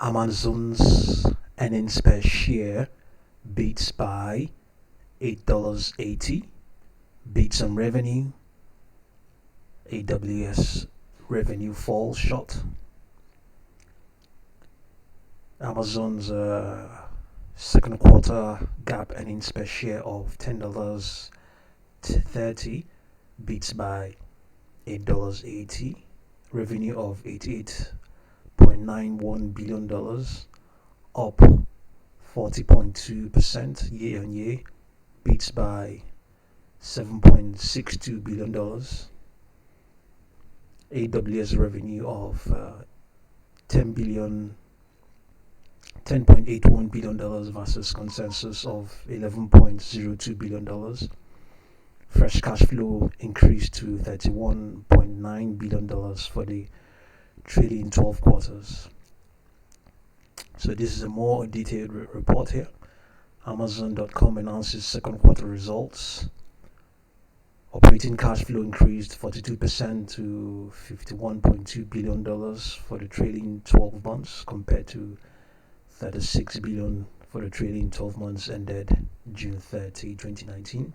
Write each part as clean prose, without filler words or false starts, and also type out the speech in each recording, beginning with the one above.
Amazon's earnings per share beats by $8.80, beats on revenue. AWS revenue falls short. Amazon's second quarter GAAP earnings per share of $10.30 beats by $8.80, revenue of $88.91 billion, up 40.2% year on year, beats by $7.62 billion. AWS revenue of $10.81 billion versus consensus of $11.02 billion. Fresh cash flow increased to $31.9 billion for the trailing 12 quarters. So this is a more detailed report here. Amazon.com announces second quarter results. Operating cash flow increased 42% to $51.2 billion for the trailing 12 months compared to $36 billion for the trailing 12 months ended June 30, 2019.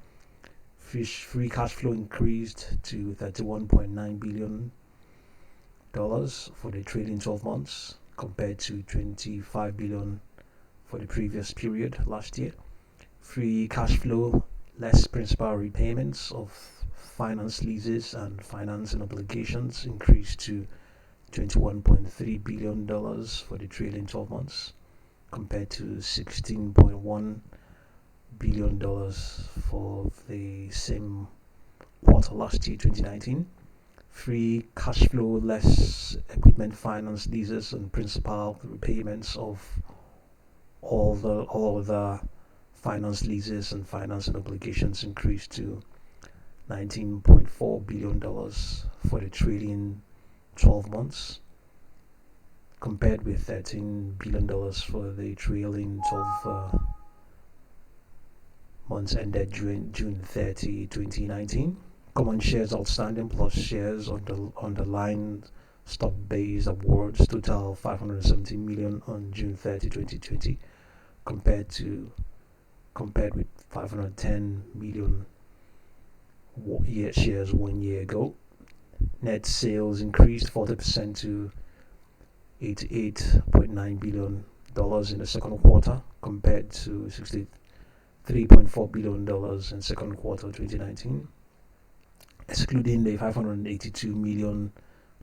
Free cash flow increased to $31.9 billion for the trailing 12 months compared to $25 billion for the previous period last year. Free cash flow less principal repayments of finance leases and financing obligations increased to $21.3 billion for the trailing 12 months compared to $16.1 billion for the same quarter last year, 2019. Free cash flow less equipment finance leases and principal repayments of all the finance leases and financing obligations increased to $19.4 billion for the trailing 12 months compared with $13 billion for the trailing 12 months ended June 30, 2019. Common shares outstanding plus shares on the underlying stock-based awards total 570 million on June 30, 2020 compared with 510 million shares 1 year ago. Net sales increased 40% to $88.9 billion in the second quarter compared to $63.4 billion in second quarter 2019. Excluding the $582 million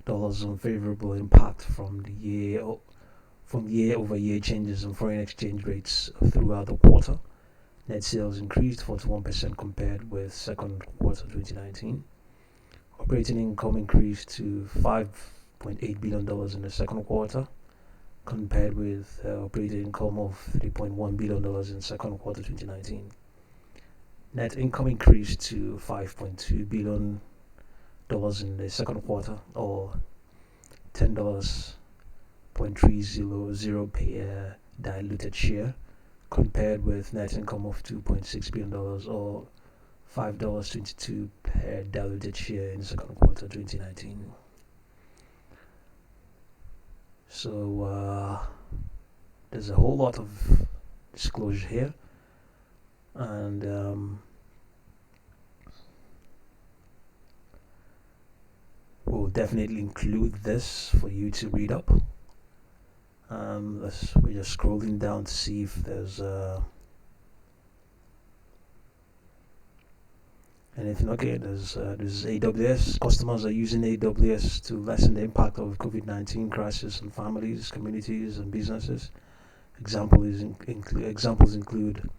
unfavorable impact from year-over-year changes in foreign exchange rates throughout the quarter, net sales increased 41% compared with second quarter 2019. Operating income increased to $5.8 billion in the second quarter compared with operating income of $3.1 billion in second quarter 2019. Net income increased to $5.2 billion in the second quarter, or $10.300 per diluted share, compared with net income of $2.6 billion or $5.22 per diluted share in the second quarter 2019. So there's a whole lot of disclosure here, and we'll definitely include this for you to read up. We're just scrolling down to see if there's anything. Okay, there's AWS. Customers are using AWS to lessen the impact of COVID-19 crisis on families, communities, and businesses. Examples include,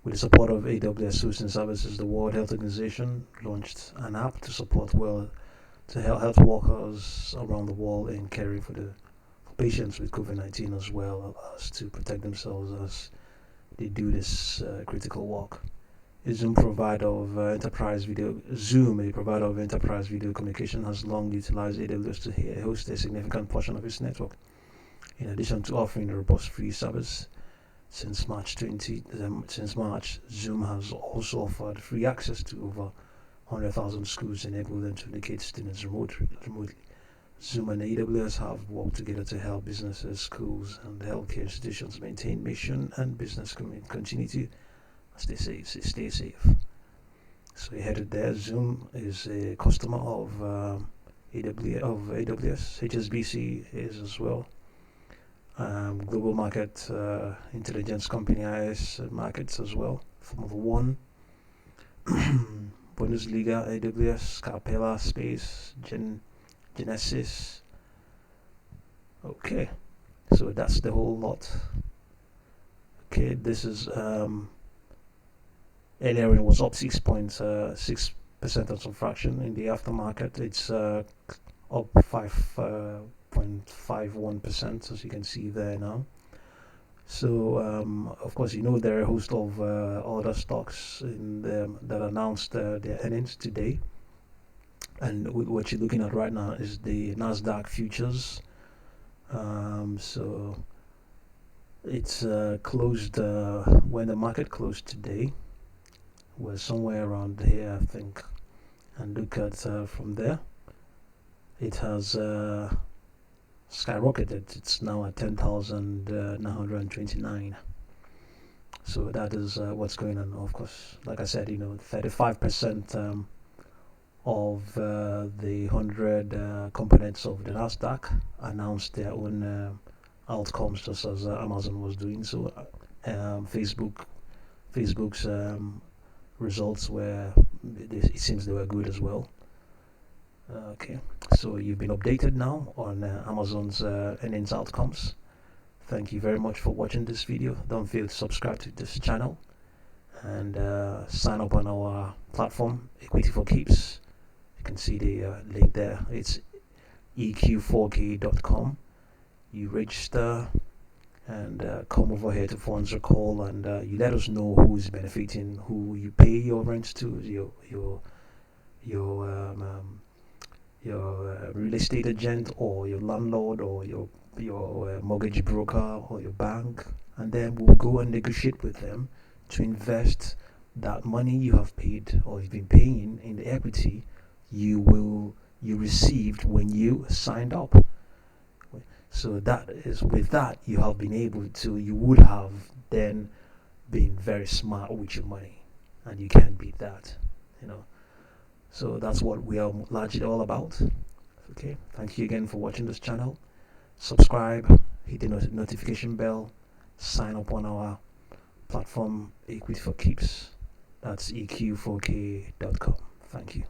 with the support of AWS hosting services, the World Health Organization launched an app to support health workers around the world in caring for patients with COVID-19, as well as to protect themselves as they do this critical work. Zoom, a provider of enterprise video communication, has long utilized AWS to host a significant portion of its network. In addition to offering a robust free service, since March, Zoom has also offered free access to over 100,000 schools, enabling them to educate students remotely. Zoom and AWS have worked together to help businesses, schools, and healthcare institutions maintain mission and business continuity as they say, stay safe. So you headed there. Zoom is a customer of AWS. HSBC is as well. Global market intelligence company IS markets as well. Formula One, Bundesliga, AWS, Capella, Space, Genesis. Okay, so that's the whole lot. Okay, this is earlier it was up 6.6% of some fraction. In the aftermarket, it's up 5.51%, as you can see there now. So, of course, there are a host of other stocks that announced their earnings today. And what you're looking at right now is the Nasdaq futures. So it's closed when the market closed today. We're somewhere around here, I think. And look at from there, it has skyrocketed. It's now at 10,929. So that is what's going on. Of course, like I said, 35% of the 100 components of the Nasdaq announced their own outcomes, just as Amazon was doing. So Facebook's results it seems they were good as well. Okay, so you've been updated now on Amazon's earnings outcomes. Thank you very much for watching this video. Don't fail to subscribe to this channel and sign up on our platform, Equity for Keeps. You can see the link there. It's eq4k.com. You register and come over here to Funds Recall, and you let us know who's benefiting, who you pay your rent to, your real estate agent, or your landlord, or your mortgage broker, or your bank, and then we'll go and negotiate with them to invest that money you have paid or you've been paying in the equity you received when you signed up. So that is, with that, you would have then been very smart with your money, and you can't beat that, So that's what we are largely all about. Okay, thank you again for watching this channel. Subscribe, hit the notification bell, sign up on our platform, Equity for Keeps. That's eq4k.com. Thank you.